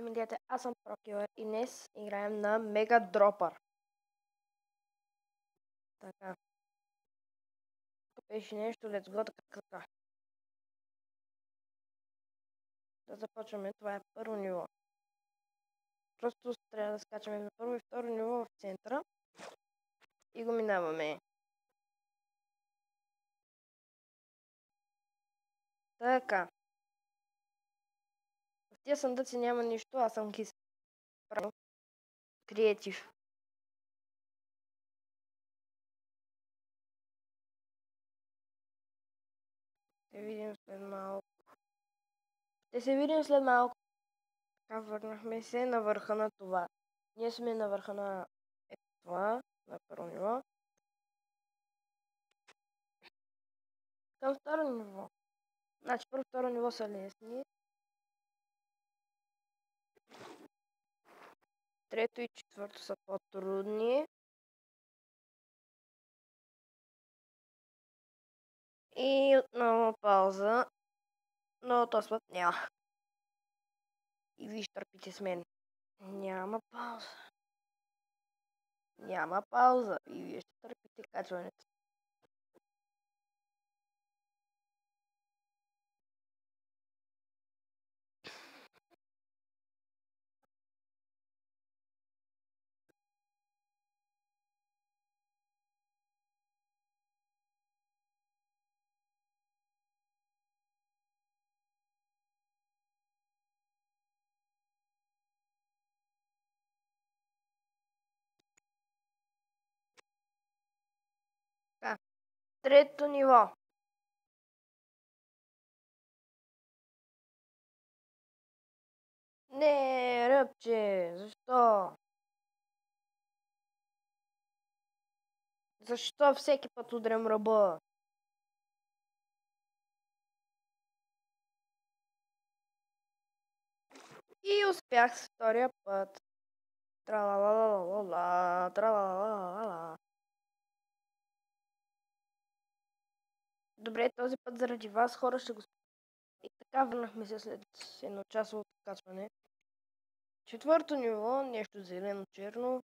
коментирате, аз съм Прокилър и днес играем на Мега Дропър. Така. Тук беше нещо, let's go, така. Да започваме, това е първо ниво. Просто трябва да скачаме на първо и второ ниво в центъра. И го минаваме. Така. В тия съндъци няма нищо, аз съм кис. Право. Креатив. Ще видим след малко. Ще се видим след малко. Така, върнахме се на върха на това. Ние сме на върха на това, на първо ниво. Към второ ниво. Значи първо второ ниво са лесни. Трето и четвърто са по-трудни. И отново пауза. Но този път няма. И виж, търпите с мен. Няма пауза. Няма пауза. И вие ще търпите качването. Така. Трето ниво. Не, ръбче, защо? Защо всеки път удрям ръба? И успях с втория път. Тралалалала, тралалалала. Добре, този път заради вас хора ще го... И така върнахме се след едночасовото качване. Четвърто ниво, нещо зелено-черно.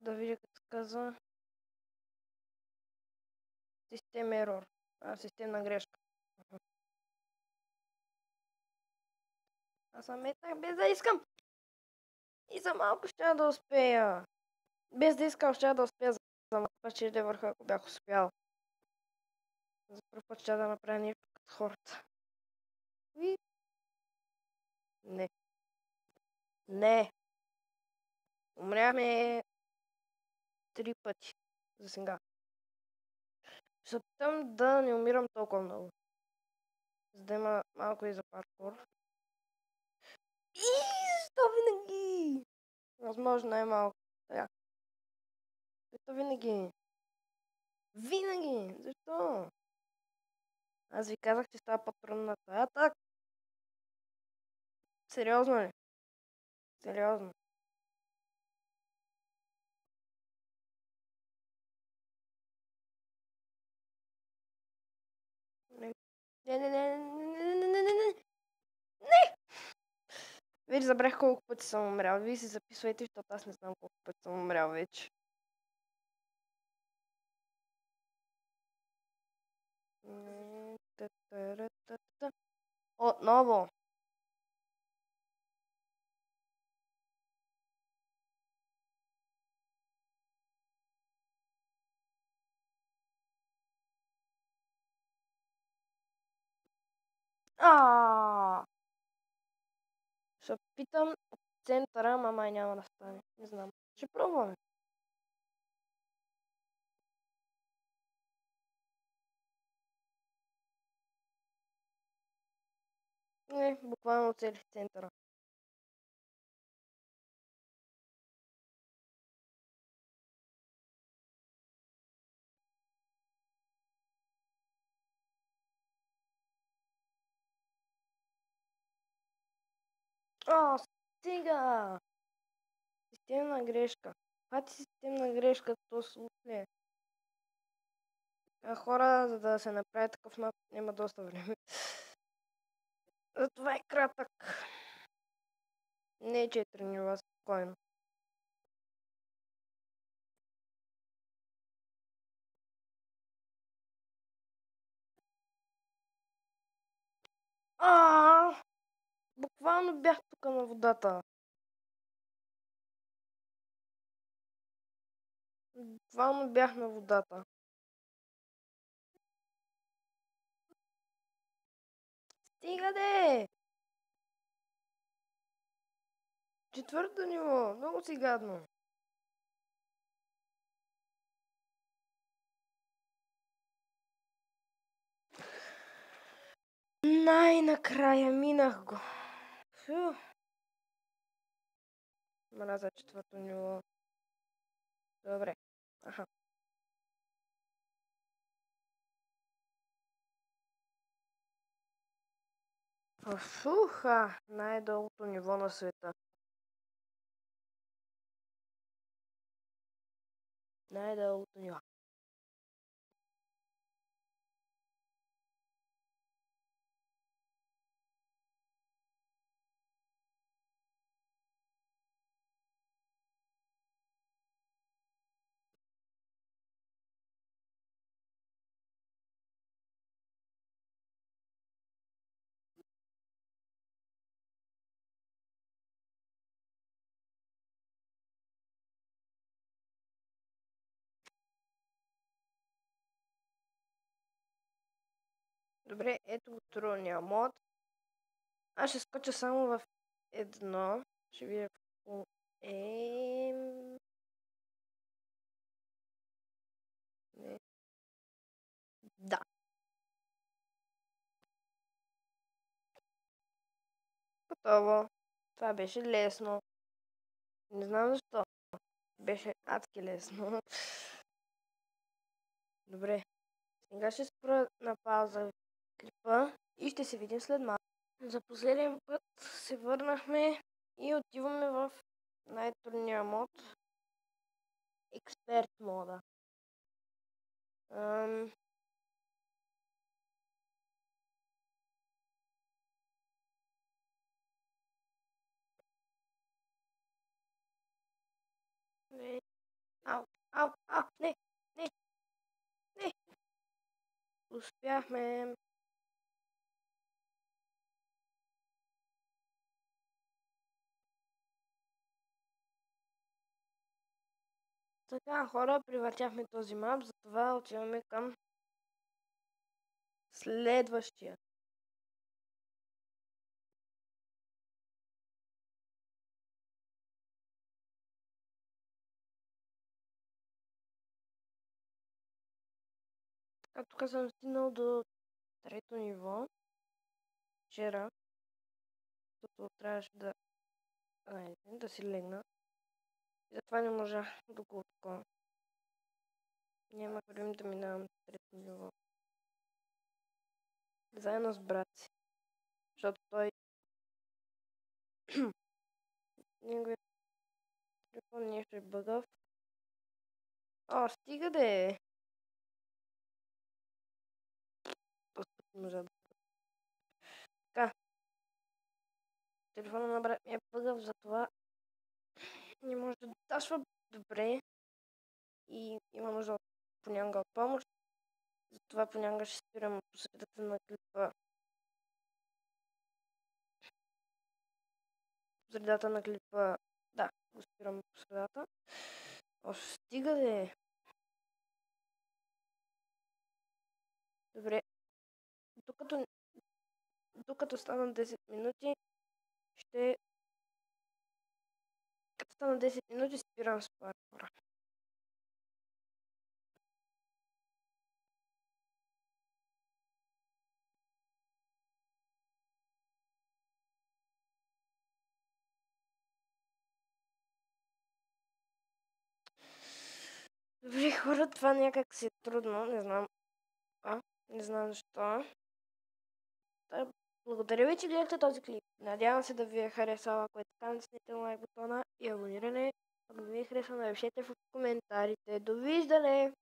Да видя как се казва. Систем ерор. Системна грешка. Аз съм метнах без да искам. И за малко ще да успея. Без да искам ще да успея за малко път ще да върха, ако бях успял. За първ път ще да направя нещо като хората. И... Не. Не. Умряхме 3 пъти. За сега. Ще се опитам да не умирам толкова много. За да има малко и за паркур. И защо винаги? Възможно най-малко. Сега. Защо винаги? Винаги! Защо? Аз ви казах, че става по-трудно на това. Так. Сериозно ли? Сериозно. Не, не, не, не, не, не, не, не, не. Не! Вече забрах колко пъти съм умрял. Вие си записвайте, защото аз не знам колко пъти съм умрял вече. Отново. Ще питам от центъра, ама май няма да стане. Не знам. Ще пробваме. Не, буквално целих центъра. Стига! Системна грешка. Пати системна грешка, то слухне. Хора, за да се направи такъв мап, няма доста време. Затова е кратък. Не е 4 нива, спокойно. Буквално бях тук на водата. Буквално бях на водата. Стига де! Четвърто ниво, много си гадно. Най-накрая минах го. Фу. Мразя четвърто ниво. Добре. Аха. Фуха! Най-дългото ниво на света. Най-дългото ниво. Добре, ето го трудния мод. Аз ще скоча само в едно. Ще видя какво е... Не. Да. Готово. Това беше лесно. Не знам защо. Беше адски лесно. Добре. Сега ще спра на пауза клипа и ще се видим след малко. За последен път се върнахме и отиваме в най-трудния мод. Експерт мода. Не. Ау, ау, ау, не, не, не. Успяхме. Така, хора, привъртяхме този мап, затова отиваме към следващия. Така, тук съм стигнал до трето ниво. Вчера, защото трябваше да си легна. И затова не можах да го откоя. Няма време да минавам трето ниво. Заедно с брат си. Защото той... Неговият телефон нещо е бъгав. О, стига де! Просто можа да... Така. Телефона на брат ми е бъгав, затова не може да дашва добре. И има нужда понякога от помощ. Затова понякога ще спирам по средата на клипа. По средата на клипа... Да, го спирам по средата. О, стига де! Добре. Докато станат 10 минути, като станат 10 минути, спирам с паркура. Добре, хора, това някак си е трудно, не знам. Не знам защо. Благодаря ви, че гледахте този клип. Надявам се да ви е харесал. Ако е така, натиснете лайк бутона и абониране. Ако не ви е харесал, напишете в коментарите. Довиждане!